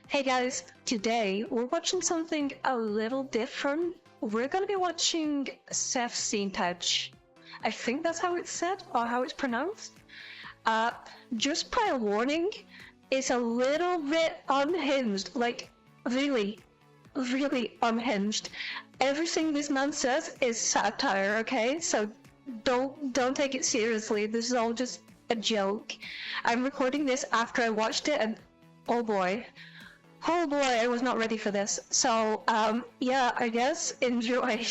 Hey guys, today we're watching something a little different. We're gonna be watching Sseth Scene Touch. I think that's how it's said, or how it's pronounced. Just by a warning, it's a little bit unhinged, like really unhinged. Everything this man says is satire, okay? So don't take it seriously. This is all just a joke. I'm recording this after I watched it and oh boy, I was not ready for this. So, yeah, I guess enjoy.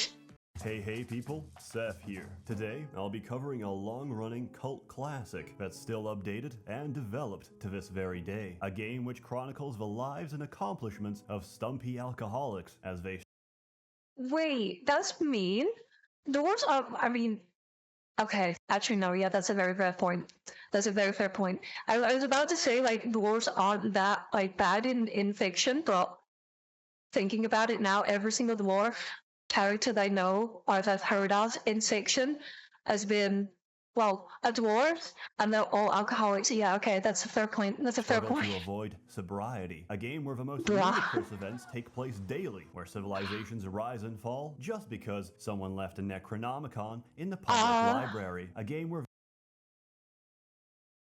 Hey people, Sseth here. Today, I'll be covering a long-running cult classic that's still updated and developed to this very day. A game which chronicles the lives and accomplishments of stumpy alcoholics as they... Wait, that's mean? Doors are, okay, actually no, yeah, that's a very fair point. That's a very fair point. I was about to say, like, dwarves aren't that, like, bad in fiction, but thinking about it now, every single dwarf character that I know or that I've heard of in fiction has been, well, a dwarf, and they're all alcoholics. Yeah, okay, that's a fair point. That's a fair point. To avoid sobriety, a game where the most Bruh. ludicrous events take place daily, where civilizations rise and fall just because someone left a Necronomicon in the public library. A game where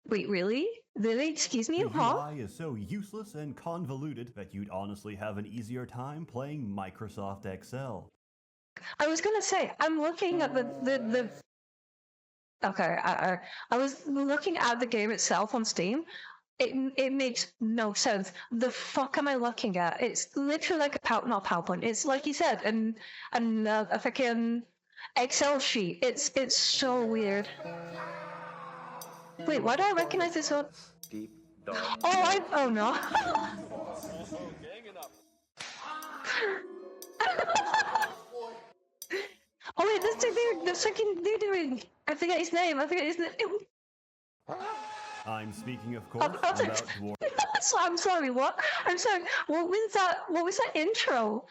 Wait, really? Really? Excuse me? the Huh? UI is so useless and convoluted that you'd honestly have an easier time playing Microsoft Excel. I was gonna say, I'm looking at the okay, I was looking at the game itself on Steam. It makes no sense. The fuck am I looking at? It's literally like a not PowerPoint. It's like you said, a freaking Excel sheet. It's so weird. Wait, why do I recognize this one? Deep, dark. Oh no. Oh wait, they're doing. I forget his name. I'm speaking, of course, about dwarf. I'm sorry. What? I'm sorry. What was that? What was that intro?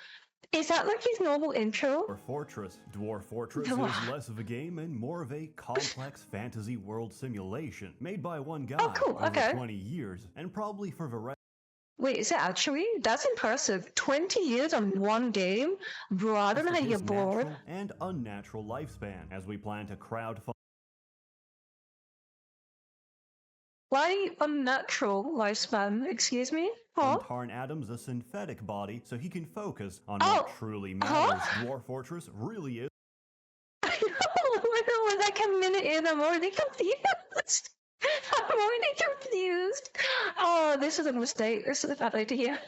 Is that like his normal intro? Dwarf Fortress is less of a game and more of a complex fantasy world simulation made by one guy over 20 years, and probably for the rest. Wait, is it actually? That's impressive. 20 years on one game? Bro, I don't know how you get bored. And unnatural lifespan, as we plan to crowdfund. Why unnatural lifespan? Excuse me? Huh? Tarn Adams a synthetic body so he can focus on what truly matters. Dwarf Fortress really is. I know, we're like a minute in, I'm already confused. Oh, this is a mistake. This is a bad idea.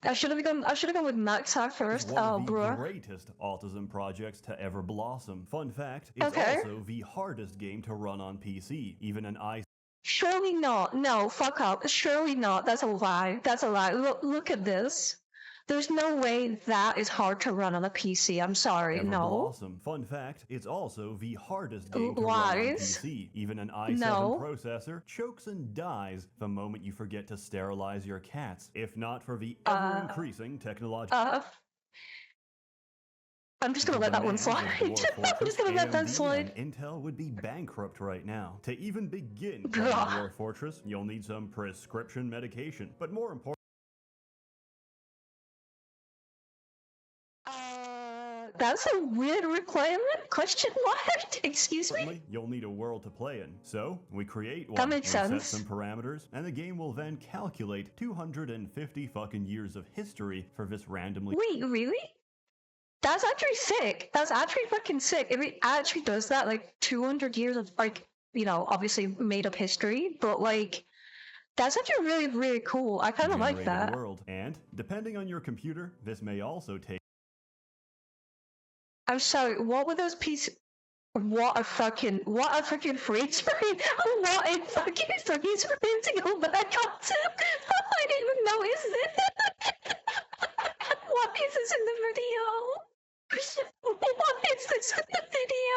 I should have gone with Max first. One of the greatest autism projects to ever blossom. Fun fact, it's also the hardest game to run on PC. Even an i. Surely not. No, fuck up. Surely not. That's a lie. That's a lie. Look at this. There's no way that is hard to run on a PC. I'm sorry. No. Awesome. Fun fact, it's also the hardest game to run on PC. Even an i7 processor chokes and dies the moment you forget to sterilize your cats. If not for the ever-increasing technology. I'm just gonna let that one slide. I'm just gonna let that slide. Intel would be bankrupt right now. To even begin playing Dwarf Fortress, you'll need some prescription medication. But more important. That's a weird requirement? Question mark? Excuse me? You'll need a world to play in. So, we create one. That makes sense. Set some parameters, and the game will then calculate 250 fucking years of history for this randomly. Wait, really? That's actually sick. That's actually fucking sick. If it actually does that, like 200 years of, like, you know, obviously made up history, but like, that's actually really cool. I kind of like that. World. And, depending on your computer, this may also take. I'm sorry, what were those pieces? What a fucking freeze frame! What a fucking freeze frame! Oh my god! I didn't even notice it! What is this in the video? What is this in the video?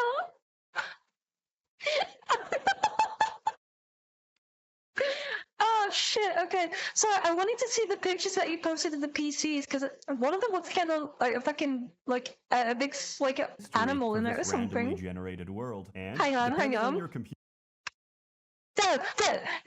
Oh shit, okay. So I wanted to see the pictures that you posted in the PCs, because one of them was kind of like a fucking, like, a big, like, animal in it or something. Generated world. And hang on.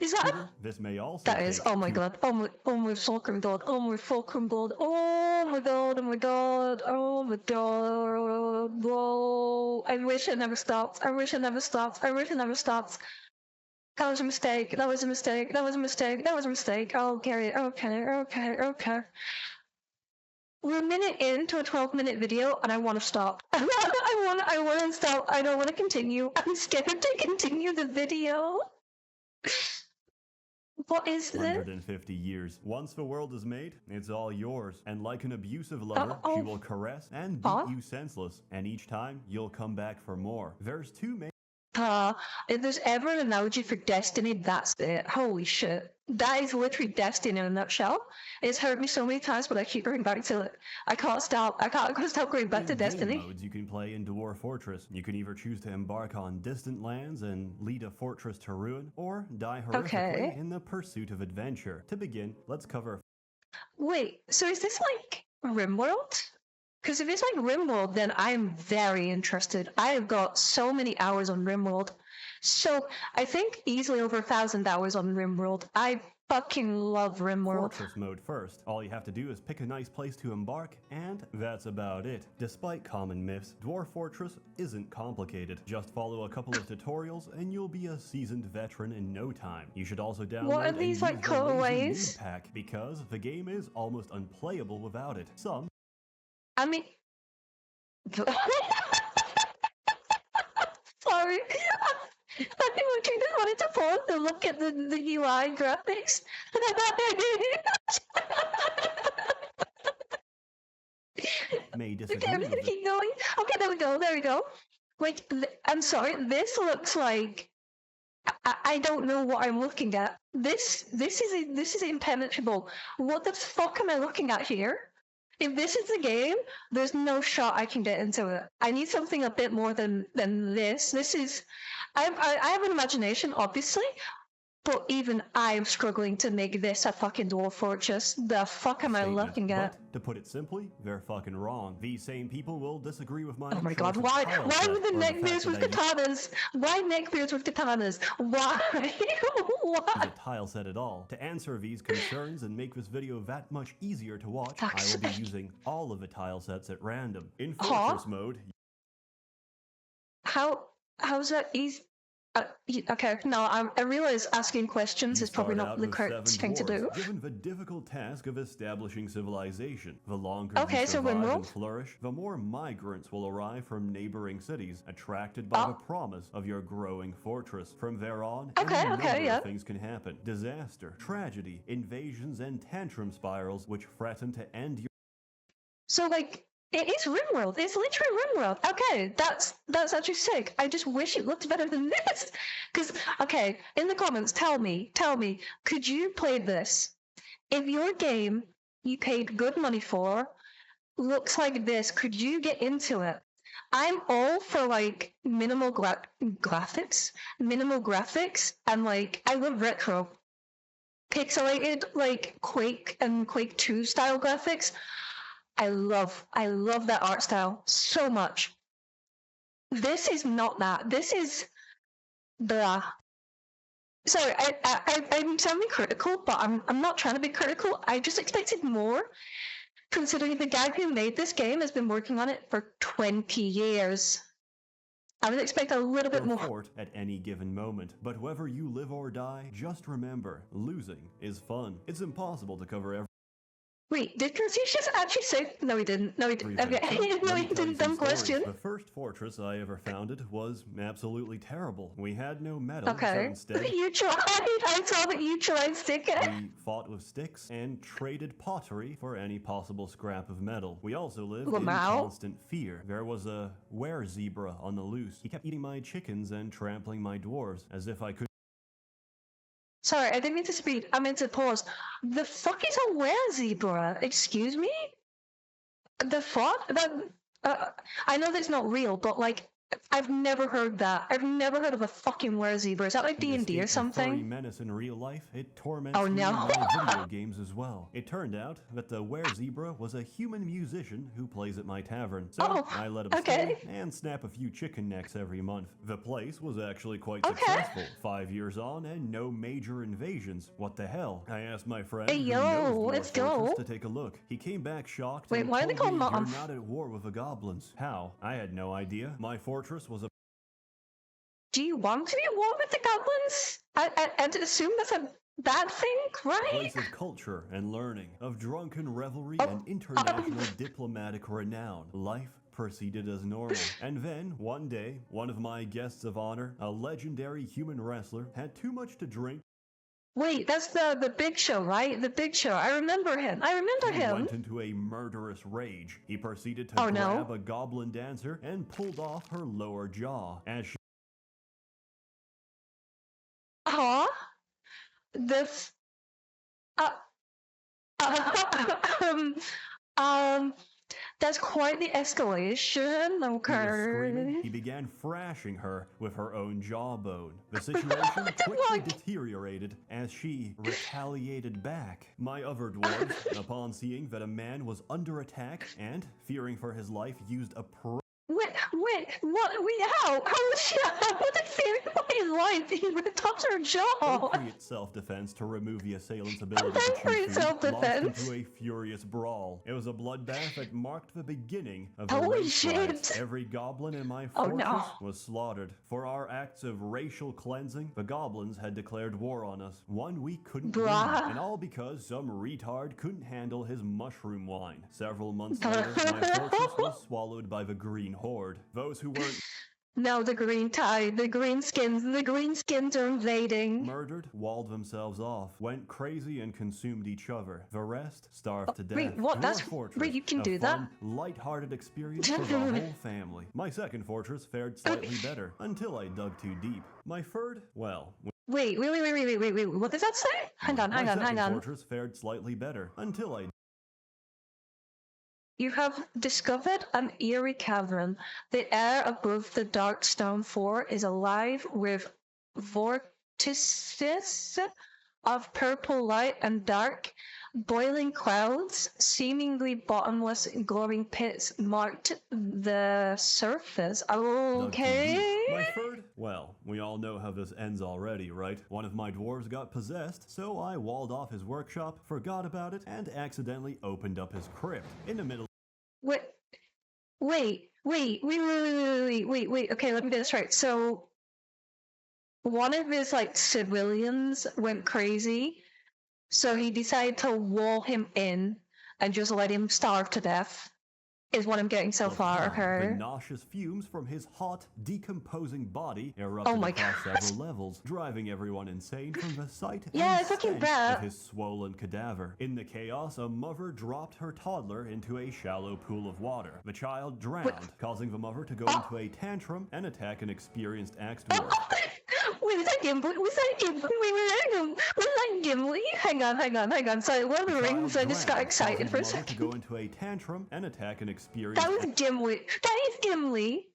Is that? Sugar, this may also That is. take Oh my two- god. Oh my fucking god. Oh my fucking god. Oh my god. Oh my god. Oh my god. Whoa. I wish it never stopped. I wish it never stopped. I wish it never stopped. That was a mistake. That was a mistake. That was a mistake. That was a mistake. Okay. Okay. We're a minute into a 12-minute video, and I want to stop. I want to stop. I don't want to continue. I'm scared to continue the video. What is this? 150 years. Once the world is made, it's all yours. And like an abusive lover, she will caress and beat you senseless. And each time, you'll come back for more. There's two main... If there's ever an analogy for destiny, that's it. Holy shit. That is literally destiny in a nutshell. It's hurt me so many times, but I keep going back to it. I can't stop going back to destiny. modes you can play in Dwarf Fortress. You can either choose to embark on distant lands and lead a fortress to ruin, or die horrifically in the pursuit of adventure. To begin, let's cover... Wait, so is this like RimWorld? Because if it's like RimWorld, then I'm very interested. I have got so many hours on RimWorld. So, I think easily over 1,000 hours on RimWorld. I fucking love RimWorld. Fortress mode first. All you have to do is pick a nice place to embark, and that's about it. Despite common myths, Dwarf Fortress isn't complicated. Just follow a couple of tutorials, and you'll be a seasoned veteran in no time. You should also download What are these like cutaways? Pack, because the game is almost unplayable without it. Some... I mean... Sorry. I just wanted to pause to look at the UI graphics. may disagree Okay, I'm just gonna keep going. Okay, there we go. Like, I'm sorry, this looks like... I don't know what I'm looking at. This is impenetrable. What the fuck am I looking at here? If this is the game, there's no shot I can get into it. I need something a bit more than this. This is... I have an imagination, obviously, but even I'm struggling to make this a fucking Dwarf Fortress. The fuck am I looking at? But, to put it simply, they're fucking wrong. These same people will disagree with my... Oh my god, why with the neckbeards with katanas? Why neckbeards with katanas? Why? Why? A tile set at all. To answer these concerns and make this video that much easier to watch, I will be using all of the tile sets at random. In Fortress mode... How's that easy? Okay, no, I realize asking questions is probably not the correct thing to do. Given the difficult task of establishing civilization, the longer you survive and flourish, the more migrants will arrive from neighboring cities, attracted by the promise of your growing fortress. From there on, any number of things can happen. Disaster, tragedy, invasions, and tantrum spirals which threaten to end your... So, like... It is RimWorld. It's literally RimWorld. Okay, that's actually sick. I just wish it looked better than this. Because, okay, in the comments, tell me, could you play this? If your game you paid good money for looks like this, could you get into it? I'm all for, like, minimal graphics, and, like, I love retro. Pixelated, like, Quake and Quake 2 style graphics. I love that art style so much. This is not that. This is blah. Sorry, I'm sounding critical, but I'm not trying to be critical. I just expected more, considering the guy who made this game has been working on it for 20 years. I would expect a little bit more. At any given moment, but whether you live or die, just remember, losing is fun. It's impossible to cover every... Wait, did Confucius actually say... No, he didn't. No, he didn't. Okay. No, he didn't. Dumb question. The first fortress I ever founded was absolutely terrible. We had no metal, so instead... You tried! I saw that you tried, Sticker! We fought with sticks and traded pottery for any possible scrap of metal. We also lived in constant fear. There was a were-zebra on the loose. He kept eating my chickens and trampling my dwarves, as if I could... Sorry, I didn't mean to speed. I meant to pause. The fuck is a were-zebra? Excuse me? The fuck? I know that's not real, but like, I've never heard that. I've never heard of a fucking were-zebra. Is that like D&D or Escape the furry something? menace in real life, it torments Oh me in no. my video games as well. It turned out that the were-zebra was a human musician who plays at my tavern, so Oh, I let him okay. stay and snap a few chicken necks every month. The place was actually quite Okay. successful, 5 years on and no major invasions. What the hell? I asked my friend Hey, who yo, knows Dwarf let's Fortress go. to take a look. He came back shocked Wait, and why are they told called me you're Moth? not at war with the goblins. How? I had no idea. My fortress was a Do you want to be at war with the goblins? I'd assume that's a bad thing, right? place of culture and learning, of drunken revelry Oh, and international diplomatic renown. Life proceeded as normal. And then, one day, one of my guests of honor, a legendary human wrestler, had too much to drink Wait, that's the Big Show, right? The Big Show. I remember him. I remember and him. went into a murderous rage. He proceeded to Oh, no. grab a goblin dancer and pulled off her lower jaw as she Huh? This. Uh, um. Um. That's quite the escalation. was screaming, Okay. he began thrashing her with her own jawbone. The situation quickly deteriorated as she retaliated back. My other dwarves, upon seeing that a man was under attack and fearing for his life, used a Wait, what? How was she? What did fearing for his life? He ripped off her jaw. appropriate self-defense to remove the assailant's ability to Appropriate chew food, launched self-defense. into a furious brawl. It was a bloodbath that marked the beginning of the Holy race riots. shit. Every goblin in my Oh, fortress no. was slaughtered. For our acts of racial cleansing, the goblins had declared war on us. One we couldn't win, Bruh. and all because some retard couldn't handle his mushroom wine. Several months later, my fortress was swallowed by the Green Horde. Those who weren't No, the green tide, the green skins are invading. murdered, walled themselves off, went crazy and consumed each other. The rest starved to death. Wait, what? Dwarf That's Fortress, wait, you can a do fun, that? light-hearted experience for the whole family. My second fortress fared slightly better until I dug too deep. My third, well, Wait. What does that say? Hang on. my second fortress fared slightly better until I You have discovered an eerie cavern. The air above the dark stone floor is alive with vortices of purple light and dark, boiling clouds. Seemingly bottomless, glowing pits marked the surface. dug too Okay. deep. My third, well, we all know how this ends already, right? One of my dwarves got possessed, so I walled off his workshop, forgot about it, and accidentally opened up his crypt. In the middle Wait. Okay, let me get this right. So, one of his like civilians went crazy, so he decided to wall him in and just let him starve to death. Is what I'm getting so of far. time, Okay. the nauseous fumes from his hot, decomposing body erupted Oh my across God. several levels, driving everyone insane from the sight Yeah, and it's fucking stench bad. of his swollen cadaver. In the chaos, a mother dropped her toddler into a shallow pool of water. The child drowned, causing the mother to go into a tantrum and attack an experienced axe dwarf. Wait, was that Gimli? Was that Gimli? Hang on. Sorry, one of the rings. I just got Drowned, excited for a causing the mother to second. go into a tantrum and attack an experienced That was Gimli. That is Gimli.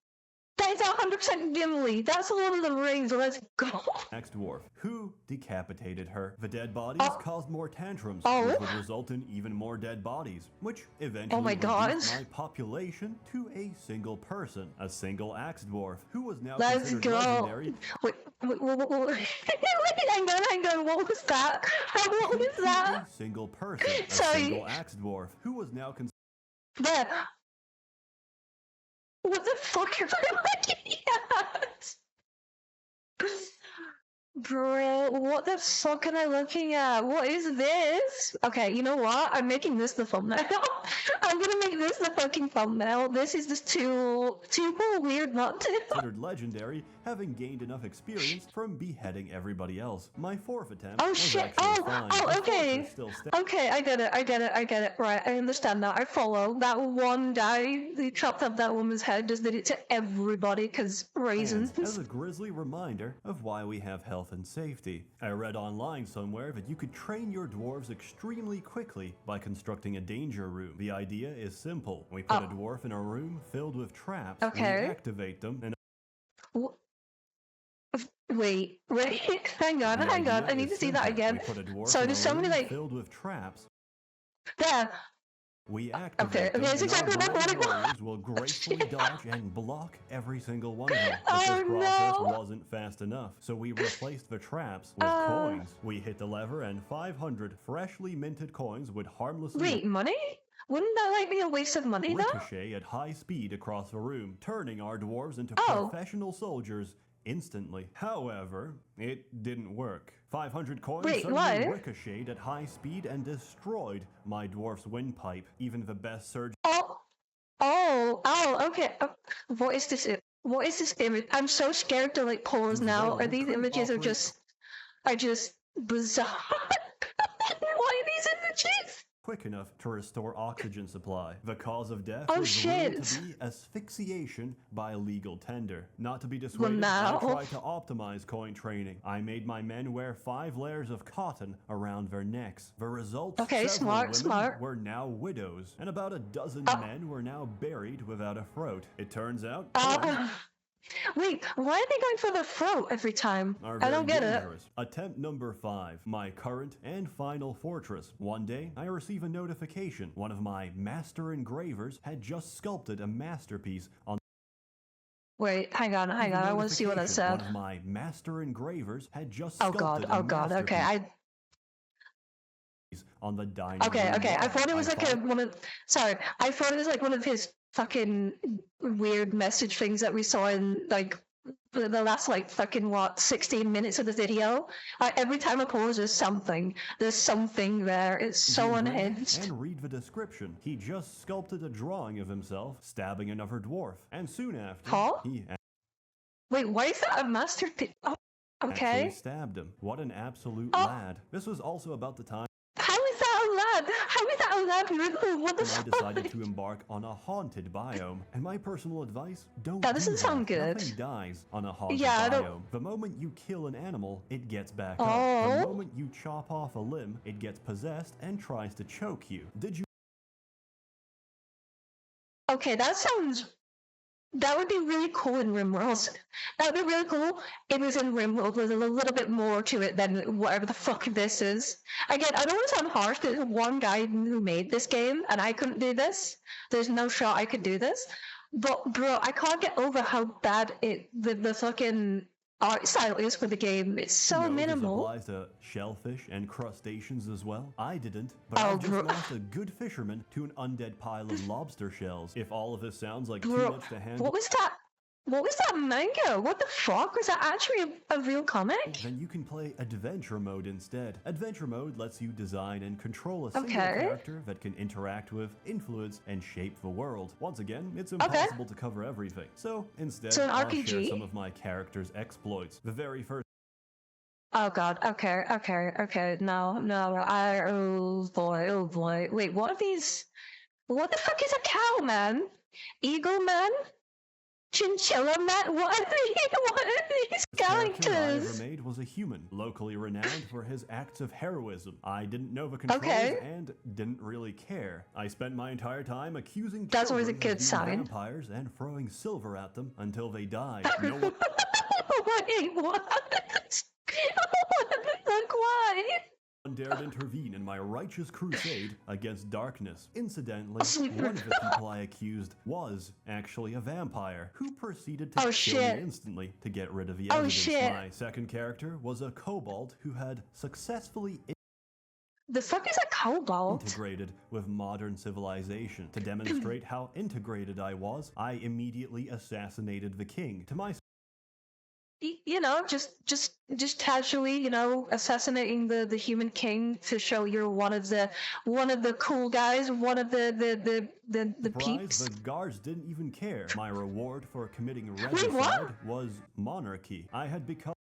That is 100% Gimli. That's Lord of the Rings. Let's go. axe dwarf, who decapitated her. The dead bodies caused more tantrums, Oh. which would result in even more dead bodies, which eventually Oh my God. reduced my population to a single person, a single axe dwarf, who was now Let's considered go. legendary. Wait. Hang on. What was that? What was that? A single person, a Sorry. single axe dwarf, who was now considered There. What the fuck am I looking at? Bro, what the fuck am I looking at? What is this? Okay, you know what? I'm making this the thumbnail. I'm gonna make this the fucking thumbnail. This is just too weird not to. considered legendary, having gained enough experience from beheading everybody else. My fourth attempt Oh was shit! actually Oh, fine. oh, The okay. fortress still stands. Okay, I get it. Right, I understand now. I follow. That one guy who chopped up that woman's head just did it to everybody because reasons. And as a grisly reminder of why we have health and safety. I read online somewhere that you could train your dwarves extremely quickly by constructing a danger room. The idea is simple. We put a dwarf in a room filled with traps, Okay. we activate them, and W- Wait, hang on, The hang on. idea I need is to see that simple. again. We put a dwarf So in there's a so many room like filled with traps. there. We Okay, activate them, that's and our exactly what I beloved wanted. warriors will gracefully dodge and block every single one of them. But Oh this process no! wasn't fast enough, so we replaced the traps with coins. We hit the lever, and 500 freshly minted coins would harmlessly Wait, money? Wouldn't that like be a waste of money though? ricochet at high speed across the room, turning our dwarves into Oh. professional soldiers instantly. However, it didn't work. 500 coins Wait, suddenly what? ricocheted at high speed and destroyed my dwarf's windpipe. Even the best surgeon Oh, okay. What is this? What is this image? I'm so scared to like pause now. Are these images are just bizarre? Why are these images? quick enough to restore oxygen supply. The cause of death Oh, was ruled shit. to be asphyxiation by legal tender. Not to be dissuaded, now. I tried to optimize coin training. I made my men wear 5 layers of cotton around their necks. The result, Okay, several smart. women were now widows, and about a dozen men were now buried without a throat. It turns out, Wait, why are they going for the throat every time? are I don't very get it. dangerous. Attempt number 5, my current and final fortress. One day, I receive a notification. One of my master engravers had just sculpted a masterpiece on Wait, hang on. I want to see what that notification. One said. of my master engravers had just Oh sculpted god, okay, on the dining okay. room I wall. thought it was like I thought it was like one of his fucking weird message things that we saw in like the last like fucking 16 minutes of the video. Every time I pause, there's something there. It's so Read unhinged. And read the description. He just sculpted a drawing of himself stabbing another dwarf, and soon after, Huh? he Wait, why is that a masterpiece? Oh, okay. actually stabbed him. What an absolute lad. This was also about the time How is that allowed? How is that allowed? What the I fuck? decided to embark on a haunted biome. And my personal advice, don't That do doesn't sound good. Nothing dies on a haunted Yeah, I biome. don't- The moment you kill an animal, it gets back up. Oh. The moment you chop off a limb, it gets possessed and tries to choke you. Did you Okay, that would be really cool in RimWorld. That would be really cool if it was in RimWorld with a little bit more to it than whatever the fuck this is. Again, I don't want to sound harsh. There's one guy who made this game, and I couldn't do this. There's no shot I could do this. But bro, I can't get over how bad the fucking art style is for the game. It's so know minimal. this applies to shellfish and crustaceans as well? I didn't, but Oh, I just bro. lost a good fisherman to an undead pile of lobster shells. If all of this sounds like too Bro, much to handle, what was that? What was that manga? What the fuck? Was that actually a real comic? then you can play Adventure Mode instead. Adventure Mode lets you design and control a single Okay. character that can interact with, influence, and shape the world. Once again, it's impossible to cover everything. So instead, So an I'll RPG? share some of my character's exploits. The very first Oh god, okay, no, oh boy. Wait, what are these? What the fuck is a cow, man? Eagle man? Chinchilla man? What are these character I ever characters? made was a human, locally renowned for his acts of heroism. I didn't know the controls Okay. and didn't really care. I spent my entire time accusing That's always a children good of being sign. vampires and throwing silver at them until they died. No one Wait, what? What the fuck, why? dared intervene in my righteous crusade against darkness. Incidentally, Sleeper. one of the people I accused was actually a vampire, who proceeded to Oh, kill shit. me instantly to get rid of the Oh, evidence. shit. My second character was a kobold who had successfully The fuck is a cobalt? integrated with modern civilization. To demonstrate how integrated I was, I immediately assassinated the king. To my You know, just casually, you know, assassinating the human king to show you're one of the cool guys, one of the surprise, peeps. the guards didn't even care. My reward for committing what? regicide was monarchy. I had become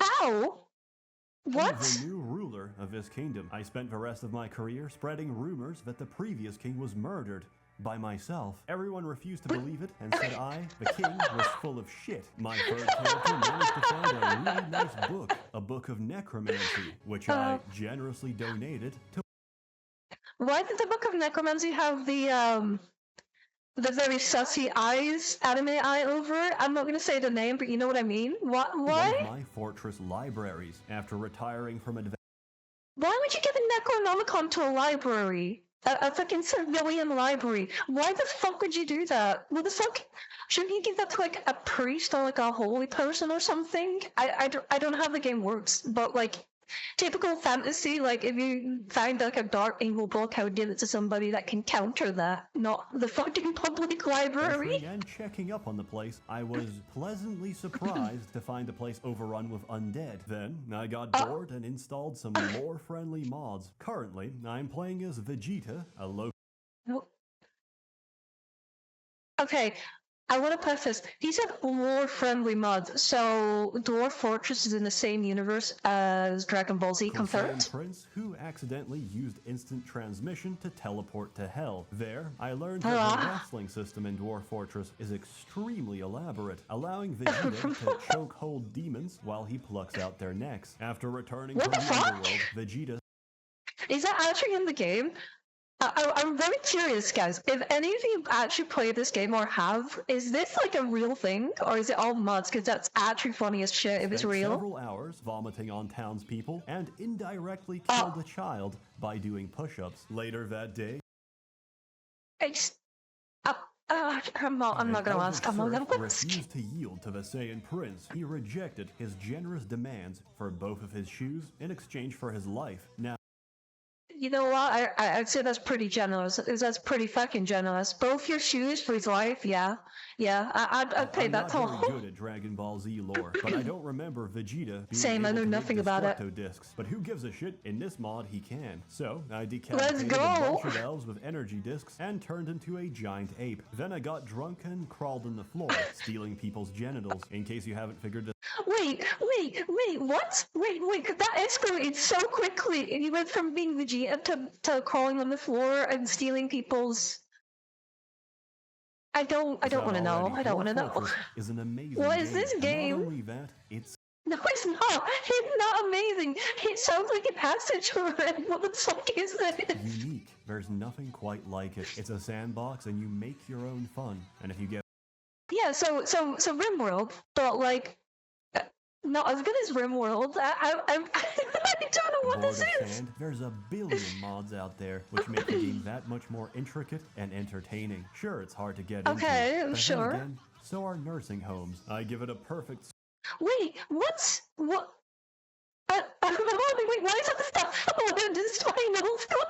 Ow! What? the new ruler of this kingdom. I spent the rest of my career spreading rumors that the previous king was murdered by myself. Everyone refused to believe it and said I, the king, was full of shit. My third character managed to find a really nice book, a book of necromancy, which I generously donated to Why did the Book of Necromancy have the the very sussy eyes anime eye over it. I'm not gonna say the name, but you know what I mean. What? One Why? of my fortress libraries after retiring from advanced. Why would you give a Necronomicon to a library? A fucking civilian library. Why the fuck would you do that? What the fuck? Shouldn't you give that to like a priest or like a holy person or something? I don't know how the game works, but like typical fantasy, like if you find like a dark evil book, I would give it to somebody that can counter that, not the fucking public library. And checking up on the place, I was pleasantly surprised to find the place overrun with undead. Then I got bored and installed some lore-friendly mods. Currently, I'm playing as Vegeta, a local. Okay, I want to preface. He said lore-friendly mods, so Dwarf Fortress is in the same universe as Dragon Ball Z confirmed? Prince who accidentally used instant transmission to teleport to Hell. There, I learned that the wrestling system in Dwarf Fortress is extremely elaborate, allowing Vegeta to choke hold demons while he plucks out their necks. After returning from the underworld, Vegeta... Is that actually in the game? I'm very curious, guys. If any of you actually play this game or have, is this like a real thing, or is it all mods? Because that's actually funny as shit if it's real. Several hours vomiting on townspeople and indirectly killed a child by doing push-ups. Later that day, I'm not gonna ask. I'm not gonna ask. Refused to yield to the Saiyan Prince. He rejected his generous demands for both of his shoes in exchange for his life. Now. You know what? I'd say that's pretty generous. That's pretty fucking generous. Both your shoes for his life, yeah. I'd pay that toll. I'm not very good at Dragon Ball Z lore, but I don't remember Vegeta being Same, I know nothing about it. Discs. But who gives a shit? In this mod, he can. So I decapitated a bunch of elves with energy discs and turned into a giant ape. Then I got drunk and crawled on the floor, stealing people's genitals. In case you haven't figured this. Wait, what? Wait, that escalated so quickly. You went from being Vegeta to crawling on the floor and stealing people's... I don't want to know. I don't want to know. Is an amazing what is this game? Not only that, it's... No, it's not. It's not amazing. It sounds like an acid trip. What the fuck is it? Unique. There's nothing quite like it. It's a sandbox and you make your own fun. And if you get... Yeah, so RimWorld, but like... not as good as RimWorld. I don't know what this is. There's a billion mods out there, which make the game that much more intricate and entertaining. Sure, it's hard to get into. Okay, but sure. Then again, so are nursing homes. I give it a perfect... Wait, what? Wait, why is all this stuff destroying the whole school?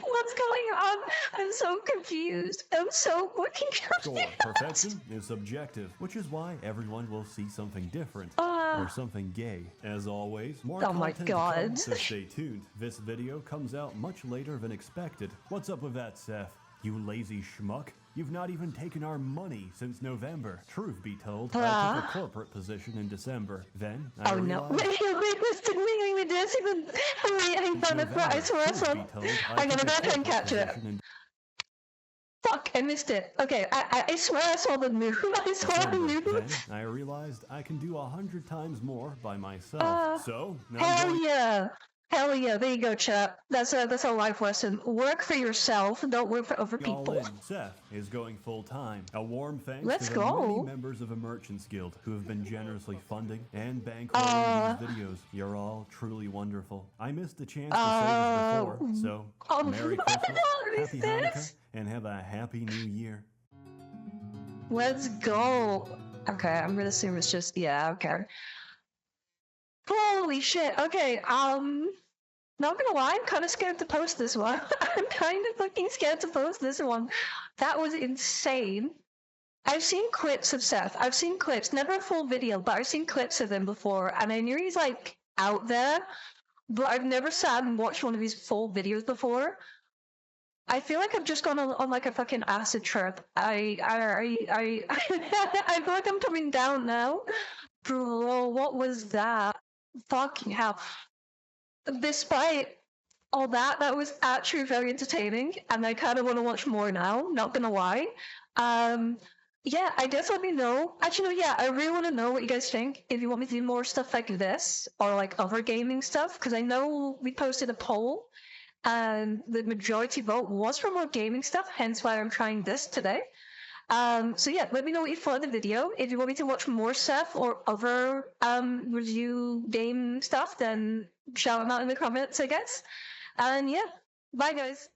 What's going on? I'm so confused. I'm so fucking confused. Sure, perfection is subjective, which is why everyone will see something different. Or something gay. As always, more content to come, so stay tuned. This video comes out much later than expected. What's up with that, Sseth? You lazy schmuck. You've not even taken our money since November. Truth be told, I took a corporate position in December. Then, I realized... Wait, listen, wait, this even... Wait, hang on, I swear I saw... I'm gonna go try and catch it. Fuck, I missed it. Okay, I swear I saw the move. I saw the move. Then, I realized I can do 100 times more by myself. So, now Hell yeah, there you go, chat. That's a life lesson. Work for yourself, don't work for other people. Sseth is going full-time. A warm thanks to the many members of the Merchants Guild who have been generously funding and bankrolling these videos. You're all truly wonderful. I missed the chance to say this before, so Merry Christmas, Happy Hanukkah, and have a Happy New Year. Let's go. Okay, I'm gonna assume it's just, yeah, okay. Holy shit, okay, not gonna lie, I'm kind of scared to post this one. I'm kind of fucking scared to post this one. That was insane. I've seen clips of Sseth. I've seen clips, never a full video, but I've seen clips of him before, and I knew he's, like, out there, but I've never sat and watched one of his full videos before. I feel like I've just gone on like a fucking acid trip. I feel like I'm coming down now. Bro, what was that? Fucking hell. Despite all that, that was actually very entertaining, and I kind of want to watch more now, not gonna lie. Yeah, I guess let me know. Actually, no, yeah, I really want to know what you guys think. If you want me to do more stuff like this, or like other gaming stuff, because I know we posted a poll, and the majority vote was for more gaming stuff, hence why I'm trying this today. So yeah, let me know what you thought of the video. If you want me to watch more Sseth or other review game stuff, then shout them out in the comments, I guess. And yeah, bye guys.